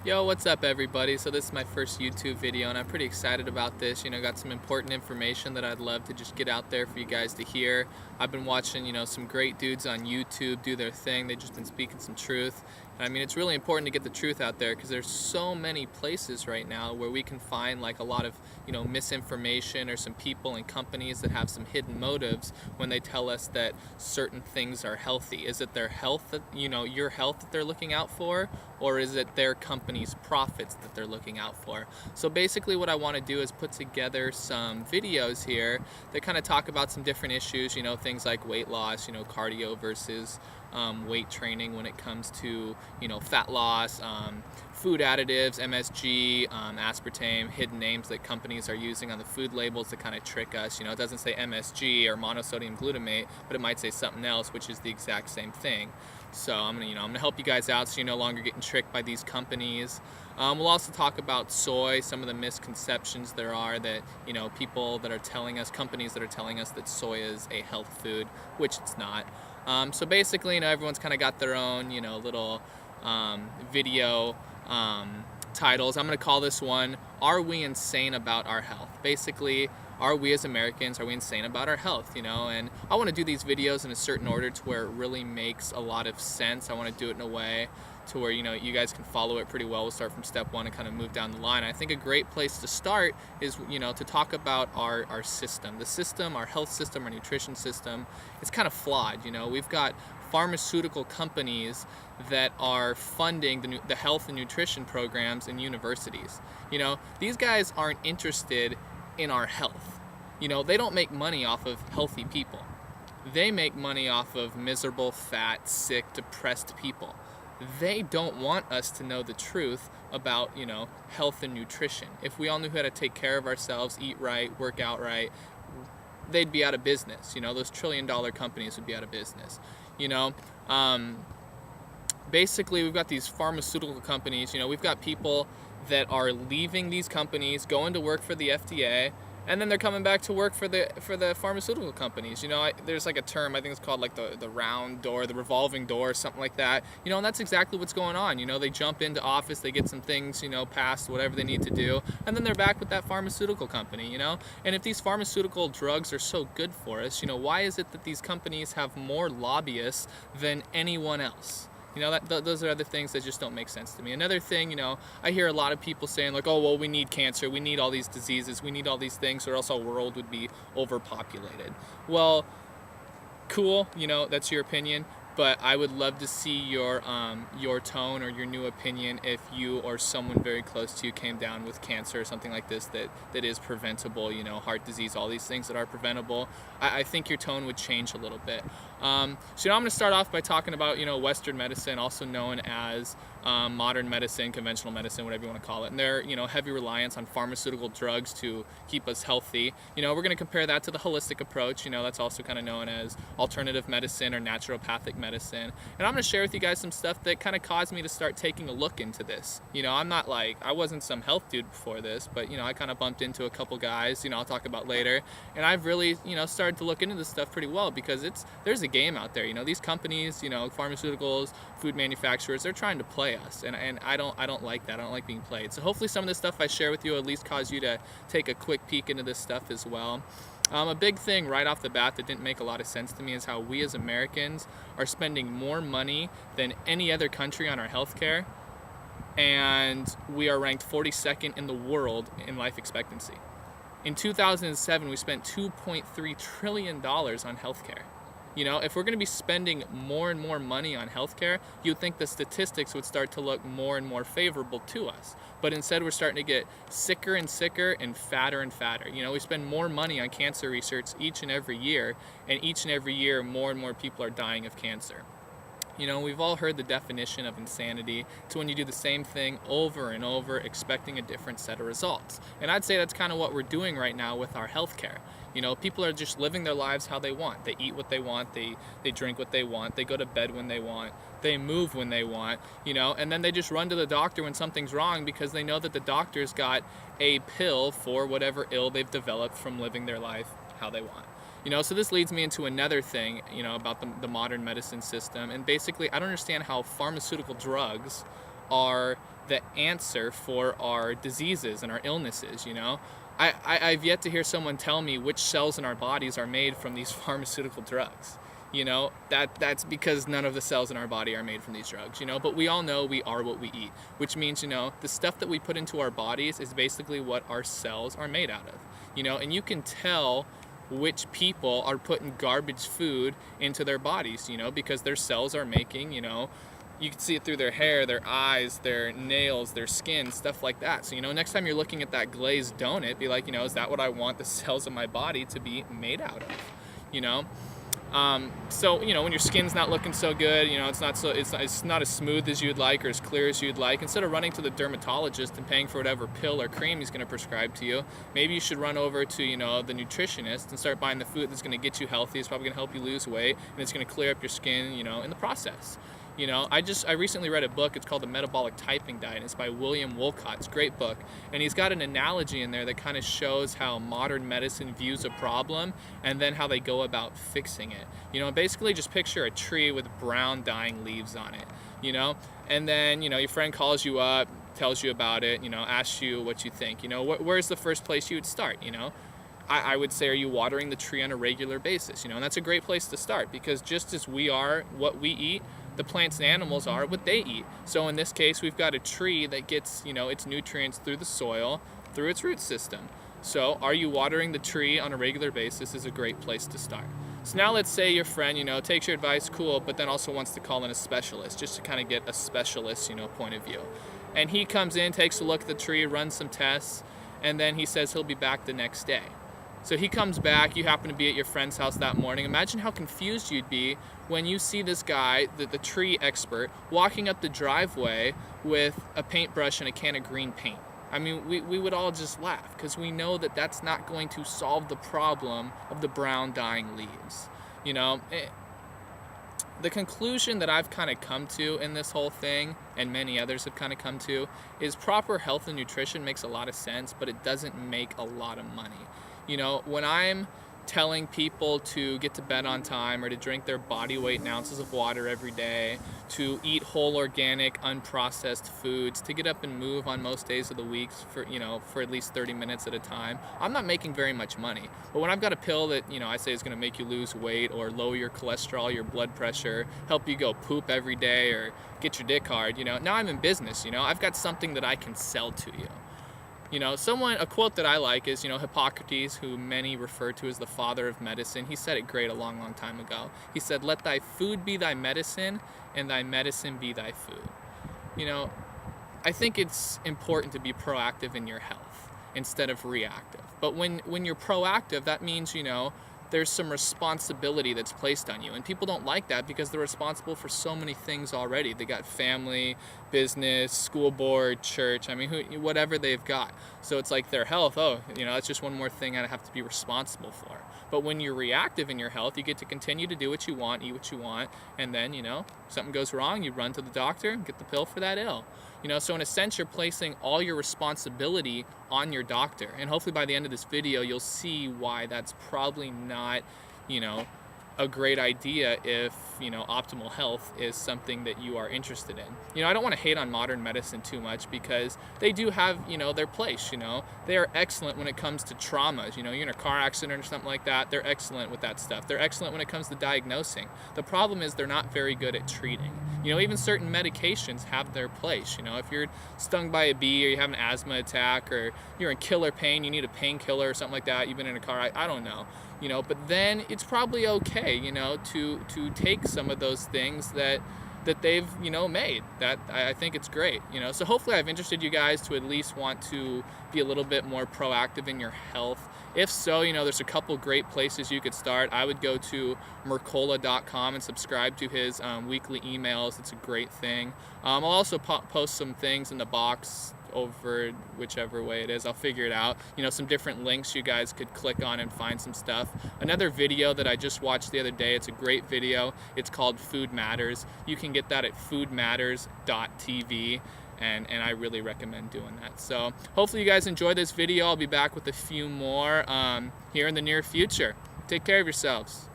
Yo, what's up everybody? So this is my first YouTube video and I'm pretty excited about this. Got some important information that I'd love to just get out there for you guys to hear. I've been watching, some great dudes on YouTube do their thing. They've just been speaking some truth. And I mean, it's really important to get the truth out there because there's so many places right now where we can find like a lot of, misinformation or some people and companies that have some hidden motives when they tell us that certain things are healthy. Is it their health that, your health that they're looking out for? Or is it their company's profits that they're looking out for? So basically what I want to do is put together some videos here that kind of talk about some different issues, things like weight loss, cardio versus weight training when it comes to, fat loss, food additives, MSG, aspartame, hidden names that companies are using on the food labels to kind of trick us. It doesn't say MSG or monosodium glutamate, but it might say something else, which is the exact same thing. So I'm gonna help you guys out so you're no longer getting tricked by these companies. We'll also talk about soy, some of the misconceptions there are that, people that are telling us, companies that are telling us that soy is a health food, which it's not. So basically, everyone's kind of got their own, little video titles. I'm going to call this one, Are We Insane About Our Health? Basically, are we as Americans, are we insane about our health, And I want to do these videos in a certain order to where it really makes a lot of sense. I want to do it in a way to where, you guys can follow it pretty well. We'll start from step one and kind of move down the line. I think a great place to start is, to talk about our system. The system, our health system, our nutrition system, it's kind of flawed, We've got pharmaceutical companies that are funding the health and nutrition programs in universities. These guys aren't interested in our health. They don't make money off of healthy people. They make money off of miserable, fat, sick, depressed people. They don't want us to know the truth about, health and nutrition. If we all knew how to take care of ourselves, eat right, work out right, they'd be out of business. Those trillion-dollar companies would be out of business. Basically, we've got these pharmaceutical companies. We've got people that are leaving these companies, going to work for the FDA, and then they're coming back to work for the pharmaceutical companies. There's like a term, I think it's called like the round door, the revolving door, something like that. And that's exactly what's going on. They jump into office, they get some things, passed, whatever they need to do, and then they're back with that pharmaceutical company, And if these pharmaceutical drugs are so good for us, why is it that these companies have more lobbyists than anyone else? Those are other things that just don't make sense to me. Another thing, I hear a lot of people saying like, oh, well, we need cancer, we need all these diseases, we need all these things, or else our world would be overpopulated. Well, cool, that's your opinion, but I would love to see your tone or your new opinion if you or someone very close to you came down with cancer or something like this that is preventable, heart disease, all these things that are preventable. I think your tone would change a little bit. So I'm going to start off by talking about, Western medicine, also known as modern medicine, conventional medicine, whatever you want to call it, and their, heavy reliance on pharmaceutical drugs to keep us healthy. We're going to compare that to the holistic approach. That's also kind of known as alternative medicine or naturopathic medicine. And I'm going to share with you guys some stuff that kind of caused me to start taking a look into this. I'm not like, I wasn't some health dude before this, but, I kind of bumped into a couple guys, I'll talk about later. And I've really, started to look into this stuff pretty well because there's a game out there. These companies, pharmaceuticals, food manufacturers, they're trying to play us, and I don't like that. I don't like being played. So hopefully some of this stuff I share with you will at least cause you to take a quick peek into this stuff as well. A big thing right off the bat that didn't make a lot of sense to me is how we as Americans are spending more money than any other country on our healthcare, and we are ranked 42nd in the world in life expectancy. In 2007, we spent $2.3 trillion on healthcare. If we're going to be spending more and more money on healthcare, you'd think the statistics would start to look more and more favorable to us. But instead, we're starting to get sicker and sicker and fatter. We spend more money on cancer research each and every year, and each and every year, more and more people are dying of cancer. We've all heard the definition of insanity. It's when you do the same thing over and over, expecting a different set of results. And I'd say that's kind of what we're doing right now with our healthcare. People are just living their lives how they want. They eat what they want, they drink what they want, they go to bed when they want, they move when they want, and then they just run to the doctor when something's wrong because they know that the doctor's got a pill for whatever ill they've developed from living their life how they want. So this leads me into another thing, about the modern medicine system. And basically, I don't understand how pharmaceutical drugs are the answer for our diseases and our illnesses, you know. I've yet to hear someone tell me which cells in our bodies are made from these pharmaceutical drugs. You know, that's because none of the cells in our body are made from these drugs, you know, but we all know we are what we eat, which means, you know, the stuff that we put into our bodies is basically what our cells are made out of, you know, and you can tell which people are putting garbage food into their bodies, you know, because their cells are making, you know, you can see it through their hair, their eyes, their nails, their skin, stuff like that. So, you know, next time you're looking at that glazed donut, be like, you know, is that what I want the cells of my body to be made out of, you know? So, you know, when your skin's not looking so good, you know, it's not as smooth as you'd like or as clear as you'd like, instead of running to the dermatologist and paying for whatever pill or cream he's going to prescribe to you, maybe you should run over to, you know, the nutritionist and start buying the food that's going to get you healthy. It's probably going to help you lose weight, and it's going to clear up your skin, you know, in the process. You know, I recently read a book. It's called The Metabolic Typing Diet. It's by William Wolcott. It's a great book. And he's got an analogy in there that kind of shows how modern medicine views a problem and then how they go about fixing it. You know, basically just picture a tree with brown dying leaves on it, you know? And then, you know, your friend calls you up, tells you about it, you know, asks you what you think. You know, where's the first place you would start, you know? I would say, are you watering the tree on a regular basis? You know, and that's a great place to start, because just as we are what we eat, the plants and animals are what they eat. So in this case, we've got a tree that gets, you know, its nutrients through the soil, through its root system. So are you watering the tree on a regular basis is a great place to start. So now let's say your friend, you know, takes your advice, cool, but then also wants to call in a specialist just to kind of get a specialist, you know, point of view. And he comes in, takes a look at the tree, runs some tests, and then he says he'll be back the next day. So he comes back, you happen to be at your friend's house that morning. Imagine how confused you'd be when you see this guy, the tree expert, walking up the driveway with a paintbrush and a can of green paint. I mean, we would all just laugh, because we know that that's not going to solve the problem of the brown dying leaves. You know, the conclusion that I've kind of come to in this whole thing, and many others have kind of come to, is proper health and nutrition makes a lot of sense, but it doesn't make a lot of money. You know, when I'm telling people to get to bed on time, or to drink their body weight in ounces of water every day, to eat whole organic unprocessed foods, to get up and move on most days of the week for, you know, for at least 30 minutes at a time, I'm not making very much money. But when I've got a pill that, you know, I say is going to make you lose weight or lower your cholesterol, your blood pressure, help you go poop every day or get your dick hard, you know, now I'm in business. You know, I've got something that I can sell to you. You know, a quote that I like is, you know, Hippocrates, who many refer to as the father of medicine. He said it great a long, long time ago. He said, "Let thy food be thy medicine, and thy medicine be thy food." You know, I think it's important to be proactive in your health instead of reactive. But when you're proactive, that means, you know, there's some responsibility that's placed on you. And people don't like that because they're responsible for so many things already. They got family, business, school board, church, I mean, whatever they've got. So it's like their health, oh, you know, that's just one more thing I have to be responsible for. But when you're reactive in your health, you get to continue to do what you want, eat what you want, and then, you know, if something goes wrong, you run to the doctor and get the pill for that ill. You know, so in a sense, you're placing all your responsibility on your doctor. And hopefully by the end of this video, you'll see why that's probably not, you know, a great idea if, you know, optimal health is something that you are interested in. You know, I don't want to hate on modern medicine too much, because they do have, you know, their place. You know, they are excellent when it comes to traumas. You know, you're in a car accident or something like that, they're excellent with that stuff. They're excellent when it comes to diagnosing. The problem is they're not very good at treating. You know, even certain medications have their place. You know, if you're stung by a bee, or you have an asthma attack, or you're in killer pain, you need a painkiller or something like that, you've been in a car, I don't know. You know, but then it's probably okay, you know, to take some of those things that they've, you know, made. That I think it's great, you know. So hopefully I've interested you guys to at least want to be a little bit more proactive in your health. If so, you know, there's a couple great places you could start. I would go to Mercola.com and subscribe to his weekly emails. It's a great thing. I'll also post some things in the box over whichever way it is. I'll figure it out. You know, some different links you guys could click on and find some stuff. Another video that I just watched the other day, it's a great video. It's called Food Matters. You can get that at foodmatters.tv. And I really recommend doing that. So hopefully you guys enjoy this video. I'll be back with a few more here in the near future. Take care of yourselves.